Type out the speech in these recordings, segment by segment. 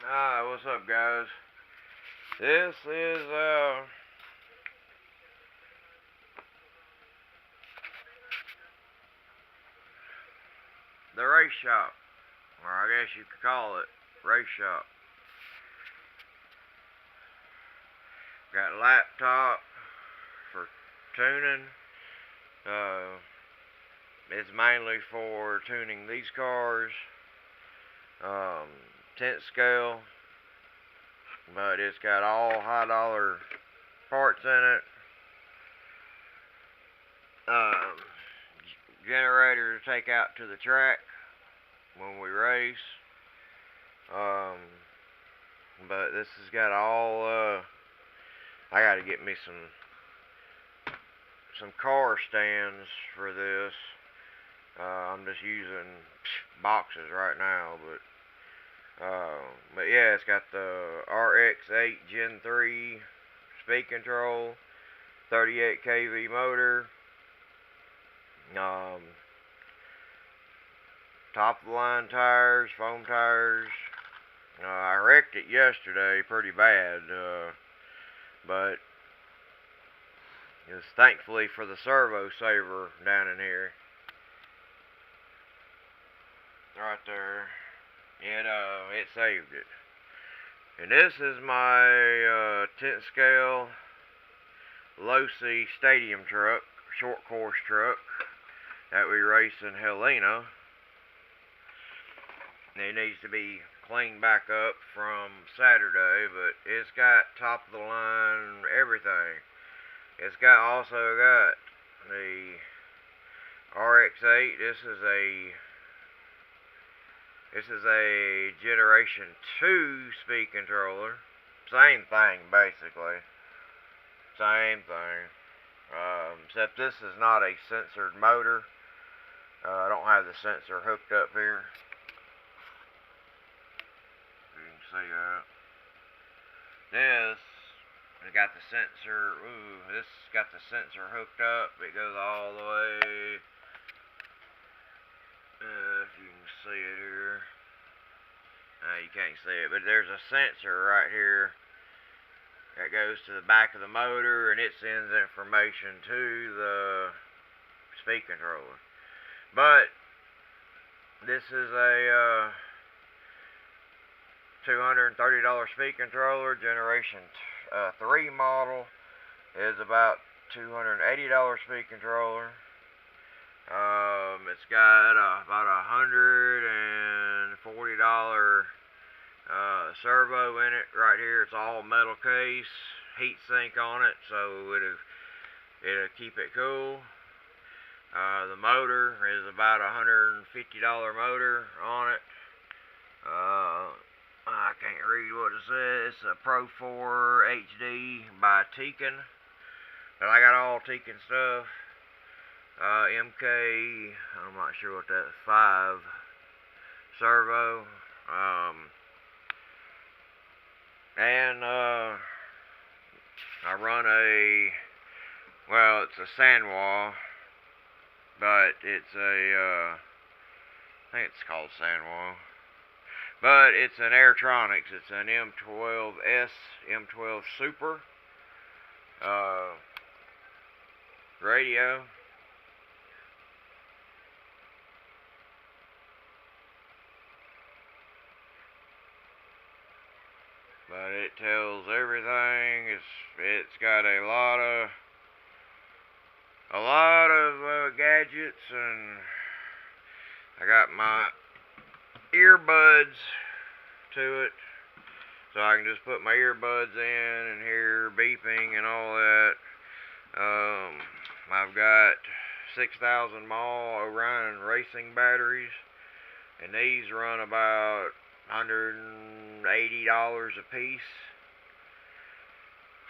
Alright, what's up, guys? This is the race shop, or I guess you could call it race shop. Got a laptop for tuning. It's mainly for tuning these cars. Tent scale, but it's got all high dollar parts in it. Generator to take out to the track when we race. But this has got all, I gotta get me some car stands for this. I'm just using boxes right now, but yeah, it's got the RX-8 Gen 3 speed control, 38 kV motor, top of the line tires, foam tires. I wrecked it yesterday pretty bad, but it was thankfully for the servo saver down in here. Right there. It saved it. And this is my tent scale low C stadium truck, short course truck that we race in Helena. It needs to be cleaned back up from Saturday, but it's got top of the line everything. It's also got the RX-8. This is a Generation 2 speed controller. Same thing, basically. Same thing. Except this is not a sensored motor. I don't have the sensor hooked up here. You can see that. This has got the sensor. This got the sensor hooked up. It goes all the way. If you can see it here. You can't see it, but there's a sensor right here that goes to the back of the motor, and it sends information to the speed controller. But this is a $230 speed controller. Generation 3 model is about $280 speed controller. It's got about $140 servo in it right here. It's all metal case, heat sink on it, so it'll keep it cool. The motor is about $150 motor on it. I can't read what it says. It's a Pro 4 HD by Tekin, but I got all Tekin stuff. MK, I'm not sure what that is, 5 servo. And I run it's a Sanwa, but it's I think it's called Sanwa. But it's an Airtronics. It's an M12S, M12 Super radio. But it tells everything. It's got a lot of gadgets, and I got my earbuds to it, so I can just put my earbuds in and hear beeping and all that. I've got 6,000 mAh Orion racing batteries, and these run about $180 a piece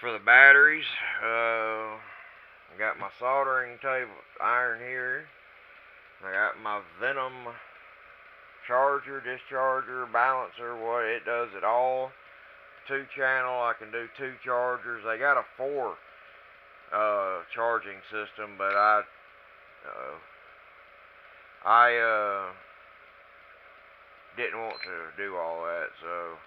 for the batteries. I got my soldering table iron here. I got my Venom charger, discharger, balancer. What it does it all. 2-channel. I can do 2 chargers. They got a 4 charging system, but I didn't want to do all that, so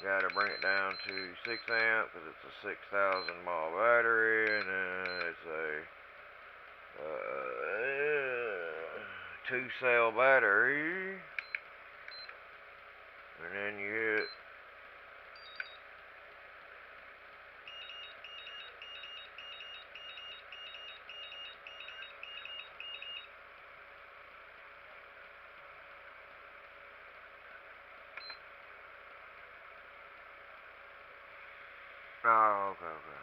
Gotta bring it down to 6 amp because it's a 6,000 mAh battery, and then it's a 2-cell battery, and then you hit oh, okay.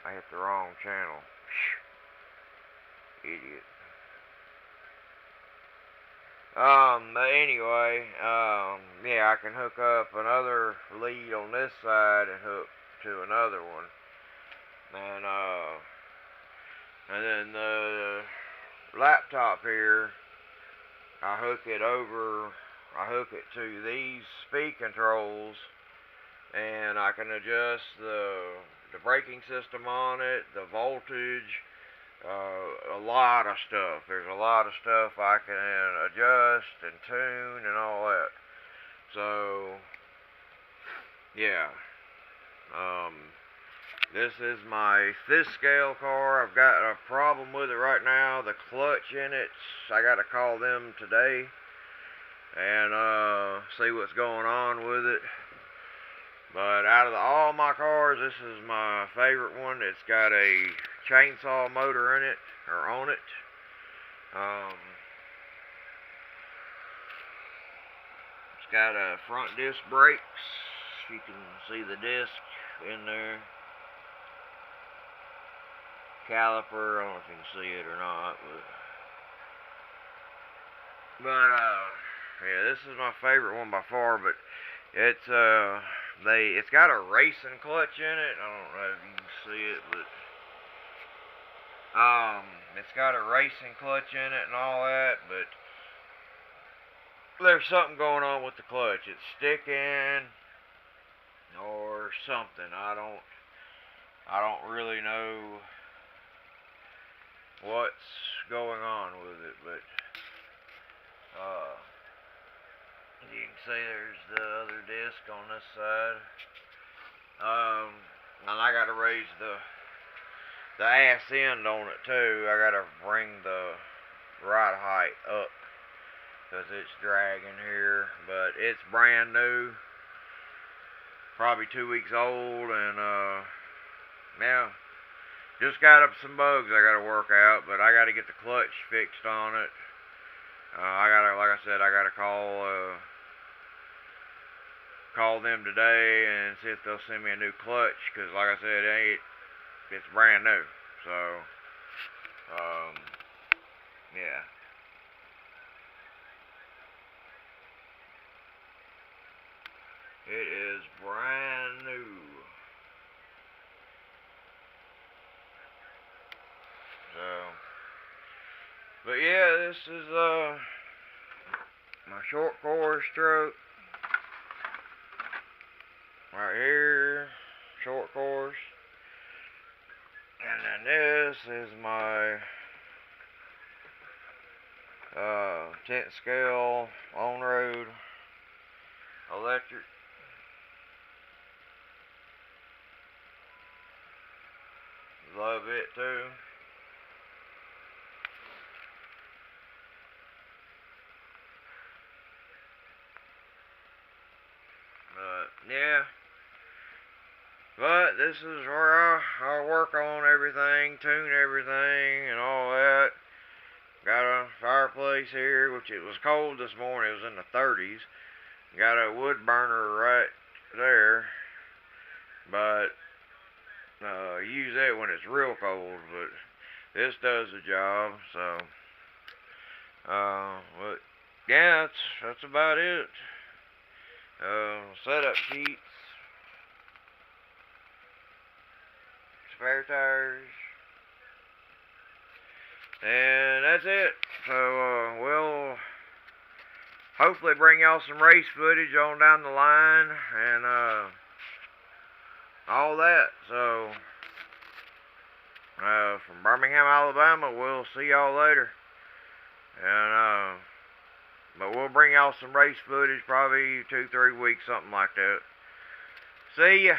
I hit the wrong channel. Idiot. But anyway, yeah, I can hook up another lead on this side and hook to another one. And then the laptop here, I hook it to these speed controls, and I can adjust the braking system on it, the voltage, a lot of stuff. There's a lot of stuff I can adjust and tune and all that. So, yeah. This is my 5th scale car. I've got a problem with it right now. The clutch in it, I got to call them today and see what's going on with it. But out of all my cars, this is my favorite one. It's got a chainsaw motor in it, or on it. It's got front disc brakes. You can see the disc in there. Caliper, I don't know if you can see it or not, but yeah, this is my favorite one by far. But it's got a racing clutch in it. I don't know if you can see it, but it's got a racing clutch in it and all that. But there's something going on with the clutch. It's sticking or something. I don't really know what's going on with it, but you can see there's the other disc on this side. And I gotta raise the ass end on it too. I gotta bring the ride height up because it's dragging here, but it's brand new, probably 2 weeks old, and yeah, just got up some bugs I gotta work out, but I gotta get the clutch fixed on it. Like I said, I gotta call them today and see if they'll send me a new clutch, because like I said, it's brand new. So yeah. It is brand new. So, but yeah, this is my short course stroke right here, short course, and then this is my 10th scale on road electric. Love it too. Yeah. But this is where I work on everything, tune everything, and all that. Got a fireplace here, which it was cold this morning. It was in the 30s. Got a wood burner right there, but use that when it's real cold. But this does the job. So, but yeah, that's about it. Setup sheets, spare tires, and that's it. So we'll hopefully bring y'all some race footage on down the line and all that. So from Birmingham, Alabama, we'll see y'all later. And but we'll bring y'all some race footage, probably 2-3 weeks, something like that. See ya.